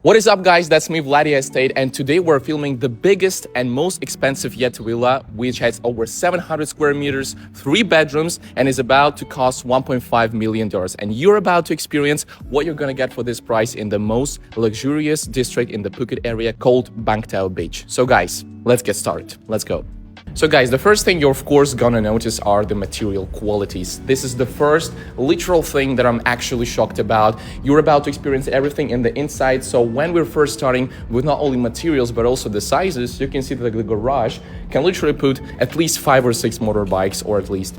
What is up, guys? That's me, Vladi Estate, and today we're filming the biggest and most expensive yet villa, which has over 700 square meters, 3 bedrooms, and is about to cost $1.5 million. And you're about to experience what you're gonna get for this price in the most luxurious district in the Phuket area called Bangtao Beach. So guys, let's get started. Let's go. So guys, the first thing you're of course gonna notice are the material qualities. This is the first literal thing that I'm actually shocked about. You're about to experience everything in the inside. So when we're first starting with not only materials but also the sizes, you can see that the garage can literally put at least 5 or 6 motorbikes,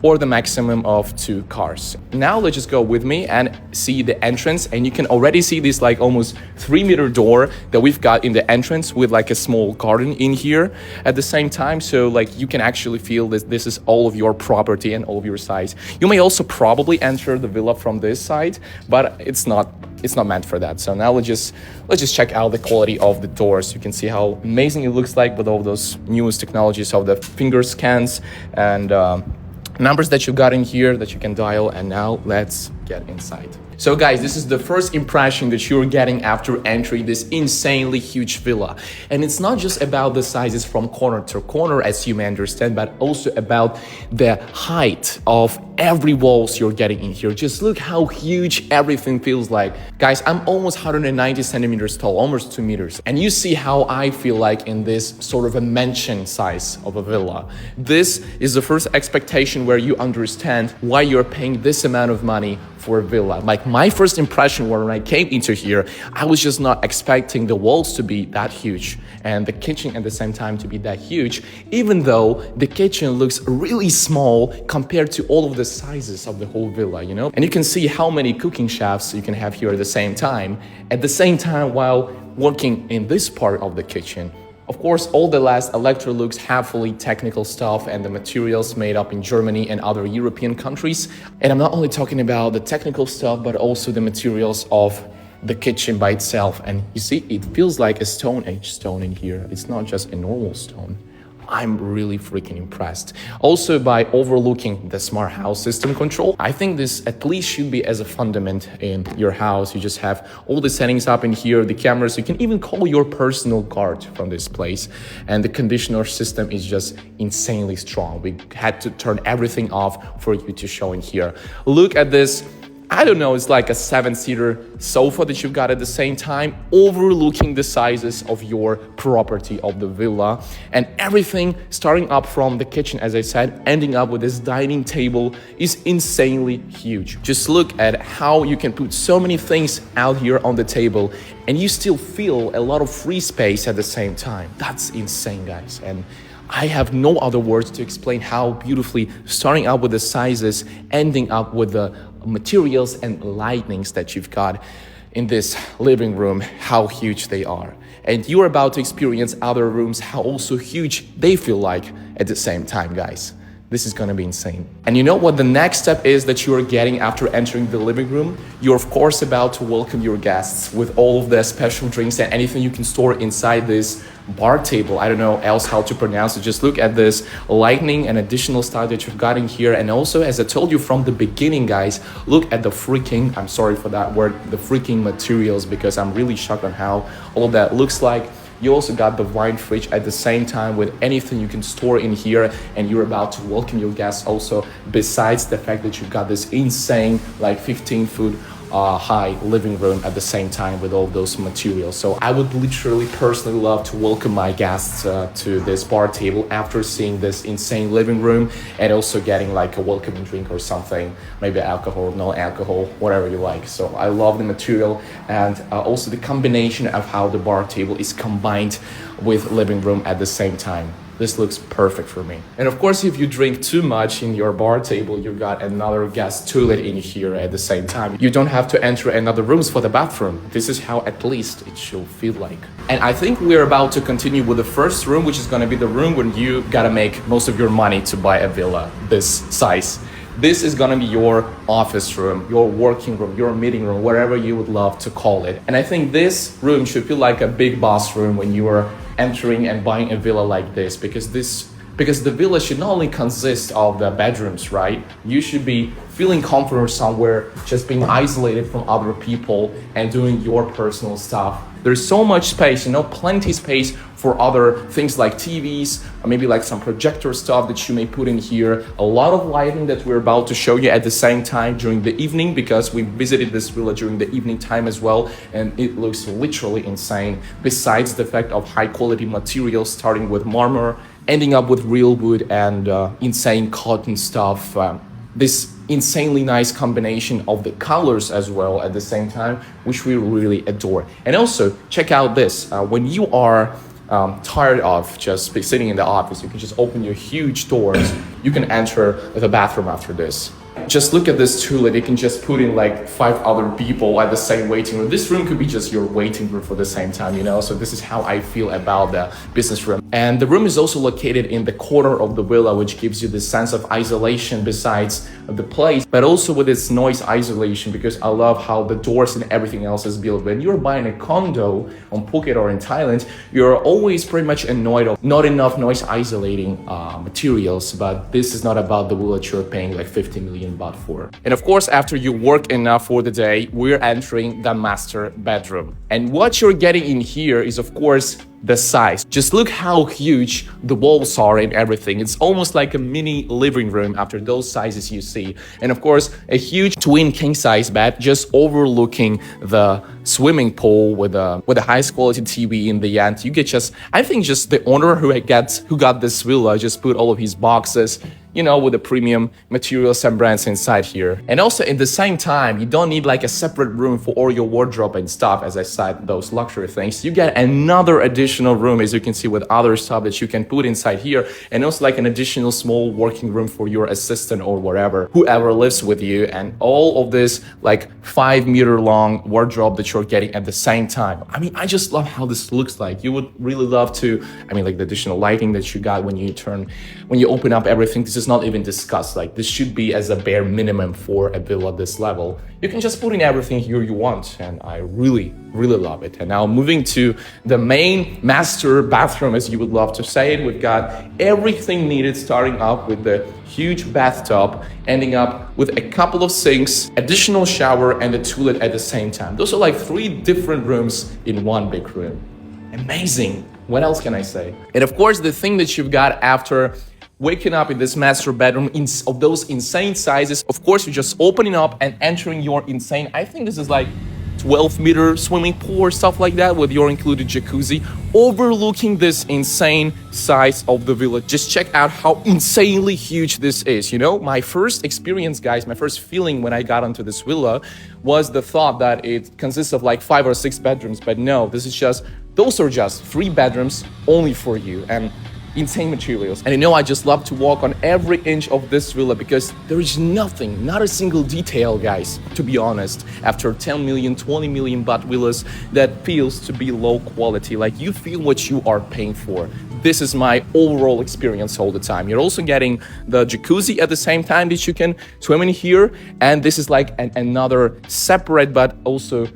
or the maximum of 2 cars. Now let's just go with me and see the entrance, and you can already see this like almost 3-meter door that we've got in the entrance with like a small garden in here at the same time. So like you can actually feel this is all of your property and all of your size. You may also probably enter the villa from this side, but it's not meant for that. So now let's just check out the quality of the doors. You can see how amazing it looks like with all those newest technologies of the finger scans and numbers that you got in here that you can dial. And now let's get inside. So guys, this is the first impression that you're getting after entering this insanely huge villa. And it's not just about the sizes from corner to corner, as you may understand, but also about the height of every walls you're getting in here. Just look how huge everything feels like. Guys, I'm almost 190 centimeters tall, almost 2 meters. And you see how I feel like in this sort of a mansion size of a villa. This is the first expectation where you understand why you're paying this amount of money for a villa. Like my first impression when I came into here, I was just not expecting the walls to be that huge and the kitchen at the same time to be that huge, even though the kitchen looks really small compared to all of the sizes of the whole villa, you know? And you can see how many cooking chefs you can have here at the same time while working in this part of the kitchen. Of course, all the last Electrolux have fully technical stuff and the materials made up in Germany and other European countries. And I'm not only talking about the technical stuff, but also the materials of the kitchen by itself. And you see, it feels like a Stone Age stone in here. It's not just a normal stone. I'm really freaking impressed. Also, by overlooking the smart house system control, I think this at least should be as a fundament in your house. You just have all the settings up in here, the cameras. You can even call your personal guard from this place. And the conditioner system is just insanely strong. We had to turn everything off for you to show in here. Look at this. I don't know, it's like a 7-seater sofa that you've got at the same time, overlooking the sizes of your property of the villa. And everything starting up from the kitchen, as I said, ending up with this dining table is insanely huge. Just look at how you can put so many things out here on the table and you still feel a lot of free space at the same time. That's insane, guys. And I have no other words to explain how beautifully starting out with the sizes, ending up with the materials and lightnings that you've got in this living room, how huge they are. And you're about to experience other rooms, how also huge they feel like at the same time, guys. This is gonna be insane. And you know what the next step is that you are getting after entering the living room? You're of course about to welcome your guests with all of the special drinks and anything you can store inside this bar table. I don't know else how to pronounce it. Just look at this lighting and additional stuff that you've got in here. And also, as I told you from the beginning, guys, look at the freaking, I'm sorry for that word, the freaking materials, because I'm really shocked on how all of that looks like. You also got the wine fridge at the same time with anything you can store in here, and you're about to welcome your guests also, besides the fact that you've got this insane like 15-foot high living room at the same time with all those materials. So I would literally personally love to welcome my guests to this bar table after seeing this insane living room and also getting like a welcoming drink or something, maybe alcohol, no alcohol, whatever you like. So I love the material and also the combination of how the bar table is combined with living room at the same time. This looks perfect for me. And of course, if you drink too much in your bar table, you've got another guest toilet in here at the same time. You don't have to enter another rooms for the bathroom. This is how at least it should feel like. And I think we're about to continue with the first room, which is gonna be the room when you gotta make most of your money to buy a villa this size. This is gonna be your office room, your working room, your meeting room, whatever you would love to call it. And I think this room should feel like a big boss room when you are entering and buying a villa like this, because the villa should not only consist of the bedrooms, right? You should be feeling comfortable somewhere, just being isolated from other people and doing your personal stuff There's so much space, you know, plenty space for other things like TVs, or maybe like some projector stuff that you may put in here. A lot of lighting that we're about to show you at the same time during the evening, because we visited this villa during the evening time as well, and it looks literally insane. Besides the fact of high quality materials, starting with marmor, ending up with real wood and insane cotton stuff. This insanely nice combination of the colors as well at the same time, which we really adore. And also check out this, when you are tired of just sitting in the office, you can just open your huge doors, you can enter the bathroom after this. Just look at this toilet, you can just put in like 5 other people at the same waiting room. This room could be just your waiting room for the same time, you know? So this is how I feel about the business room. And the room is also located in the corner of the villa, which gives you this sense of isolation besides the place, but also with its noise isolation, because I love how the doors and everything else is built. When you're buying a condo on Phuket or in Thailand, you're always pretty much annoyed of not enough noise isolating materials, but this is not about the villa that you're paying like 50 million baht for. And of course, after you work enough for the day, we're entering the master bedroom. And what you're getting in here is, of course, the size. Just look how huge the walls are and everything. It's almost like a mini living room after those sizes you see. And of course, a huge twin king size bed just overlooking the swimming pool with a highest quality TV in the end. You get just, I think just the owner who got this villa just put all of his boxes, you know, with the premium materials and brands inside here. And also at the same time, you don't need like a separate room for all your wardrobe and stuff, as I said, those luxury things. You get another additional room, as you can see, with other stuff that you can put inside here, and also like an additional small working room for your assistant or whatever, whoever lives with you, and all of this like 5-meter long wardrobe that you're getting at the same time. I mean, I just love how this looks like. You would really love to, I mean, like the additional lighting that you got when you open up everything. This is not even discussed. Like, this should be as a bare minimum for a villa this level. You can just put in everything here you want, and I really love it. And now moving to the main master bathroom, as you would love to say it. We've got everything needed, starting up with the huge bathtub, ending up with a couple of sinks, additional shower, and a toilet at the same time. Those are like 3 different rooms in one big room. Amazing. What else can I say? And of course, the thing that you've got after waking up in this master bedroom of those insane sizes, of course, you're just opening up and entering your insane, I think this is like 12-meter swimming pool or stuff like that, with your included jacuzzi, overlooking this insane size of the villa. Just check out how insanely huge this is. You know, my first experience, guys, my first feeling when I got onto this villa was the thought that it consists of like 5 or 6 bedrooms, but no, those are just 3 bedrooms only for you, and insane materials. And you know, I just love to walk on every inch of this villa, because there is nothing, not a single detail, guys, to be honest, after 10 million, 20 million baht villas that feels to be low quality. Like, you feel what you are paying for. This is my overall experience all the time. You're also getting the jacuzzi at the same time that you can swim in here, and this is like another separate but also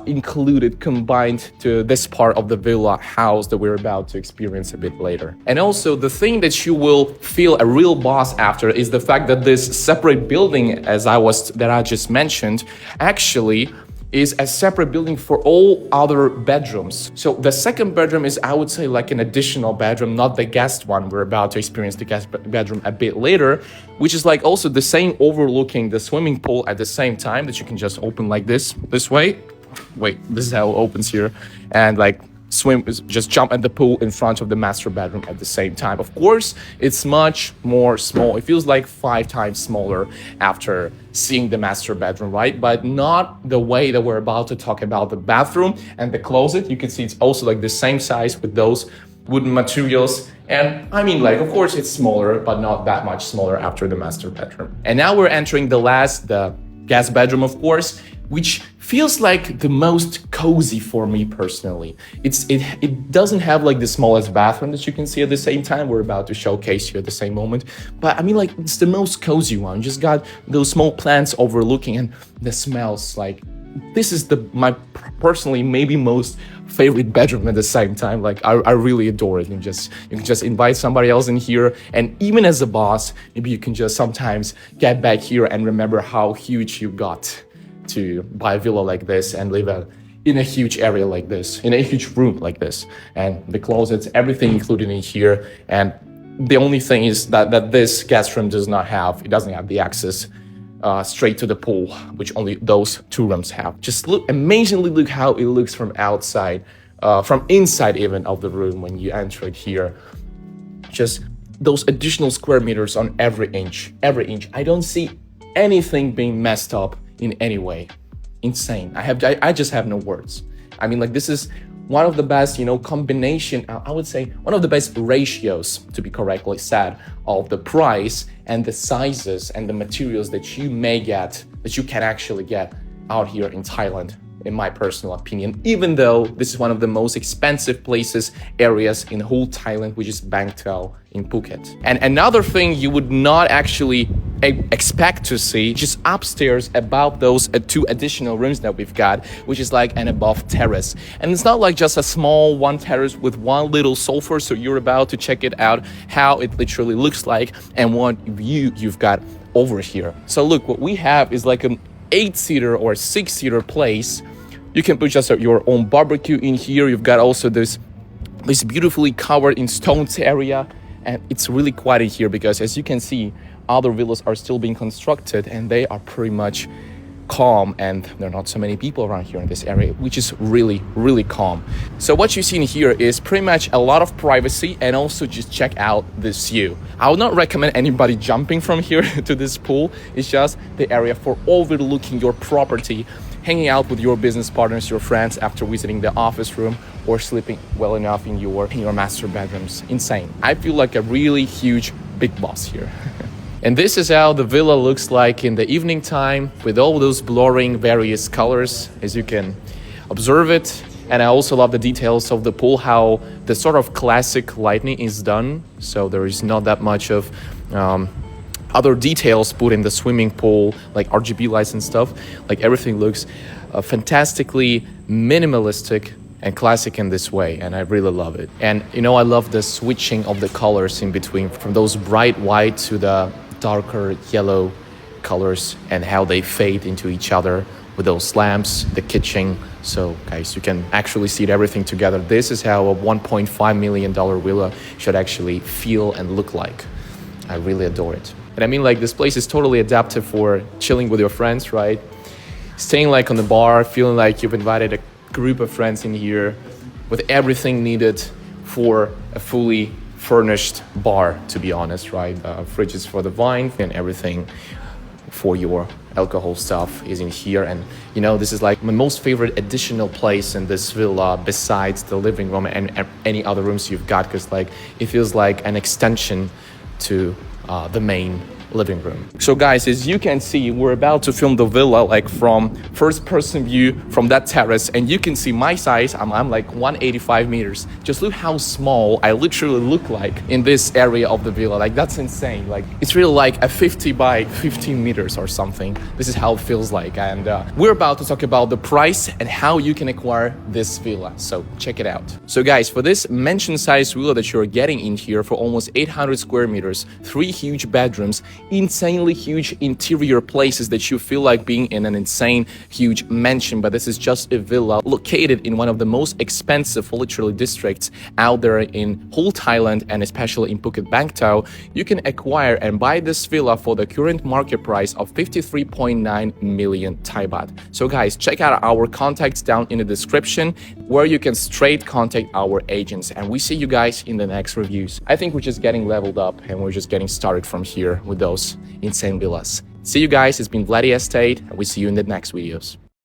included, combined to this part of the villa house that we're about to experience a bit later. And also, the thing that you will feel a real boss after is the fact that this separate building, that I just mentioned, actually is a separate building for all other bedrooms. So the second bedroom is, I would say, like an additional bedroom, not the guest one. We're about to experience the guest bedroom a bit later, which is like also the same, overlooking the swimming pool at the same time, that you can just open like this way. Wait, this is how it opens here, and like just jump at the pool in front of the master bedroom at the same time. Of course, it's much more small. It feels like 5 times smaller after seeing the master bedroom, right? But not the way that we're about to talk about the bathroom and the closet. You can see it's also like the same size with those wooden materials. And I mean, like, of course it's smaller, but not that much smaller after the master bedroom. And now we're entering the guest bedroom, of course, which feels like the most cozy for me personally. It doesn't have like the smallest bathroom that you can see at the same time. We're about to showcase you at the same moment. But I mean, like, it's the most cozy one. Just got those small plants overlooking, and the smells, like, this is my personally maybe most favorite bedroom at the same time. Like, I really adore it. You can just invite somebody else in here, and even as a boss, maybe you can just sometimes get back here and remember how huge you got to buy a villa like this and live a in a huge area like this, in a huge room like this. And the closets, everything included in here. And the only thing is that this guest room doesn't have the access straight to the pool, which only those two rooms have. Just amazingly look how it looks from outside, from inside even of the room when you enter it here. Just those additional square meters on every inch. I don't see anything being messed up in any way. Insane. I just have no words. I mean, like, this is one of the best, combination, I would say one of the best ratios, to be correctly said, of the price and the sizes and the materials that you can actually get out here in Thailand, in my personal opinion, even though this is one of the most expensive areas in whole Thailand, which is Bang Tao in Phuket. And another thing you would not actually expect to see just upstairs above those two additional rooms that we've got, which is like an above terrace. And it's not like just a small one terrace with one little sofa, so you're about to check it out how it literally looks like and what view you've got over here. So look, what we have is like an 8-seater or 6-seater place. You can put just your own barbecue in here. You've got also this beautifully covered in stones area, and it's really quiet in here because, as you can see, other villas are still being constructed and they are pretty much calm, and there are not so many people around here in this area, which is really, really calm. So what you see in here is pretty much a lot of privacy, and also just check out this view. I would not recommend anybody jumping from here to this pool. It's just the area for overlooking your property, hanging out with your business partners, your friends after visiting the office room, or sleeping well enough in your master bedrooms. Insane. I feel like a really huge big boss here. And this is how the villa looks like in the evening time, with all those blurring various colors, as you can observe it. And I also love the details of the pool, how the sort of classic lighting is done. So there is not that much of other details put in the swimming pool, like RGB lights and stuff. Like, everything looks fantastically minimalistic and classic in this way, and I really love it. And I love the switching of the colors in between, from those bright white to the darker yellow colors, and how they fade into each other with those lamps, the kitchen. So guys, you can actually see everything together. This is how a $1.5 million villa should actually feel and look like. I really adore it. And I mean, like, this place is totally adaptive for chilling with your friends, right? Staying like on the bar, feeling like you've invited a group of friends in here, with everything needed for a fully furnished bar, to be honest, right? Fridges for the wine and everything for your alcohol stuff is in here. And this is like my most favorite additional place in this villa, besides the living room and any other rooms you've got, because like it feels like an extension to the main living room. So guys, as you can see, we're about to film the villa like from first person view from that terrace, and you can see my size. I'm like 185 meters. Just look how small I literally look like in this area of the villa. Like, that's insane. Like, it's really like a 50 by 15 meters or something. This is how it feels like. And we're about to talk about the price and how you can acquire this villa. So check it out. So guys, for this mansion size villa that you're getting in here for almost 800 square meters, 3 huge bedrooms, insanely huge interior places that you feel like being in an insane huge mansion, but this is just a villa located in one of the most expensive literally districts out there in whole Thailand, and especially in Phuket Bang Tao. You can acquire and buy this villa for the current market price of 53.9 million Thai baht. So guys, check out our contacts down in the description, where you can straight contact our agents, and we see you guys in the next reviews. I think we're just getting leveled up, and we're just getting started from here with those insane villas. See you guys, it's been Vladi Estate, and we see you in the next videos.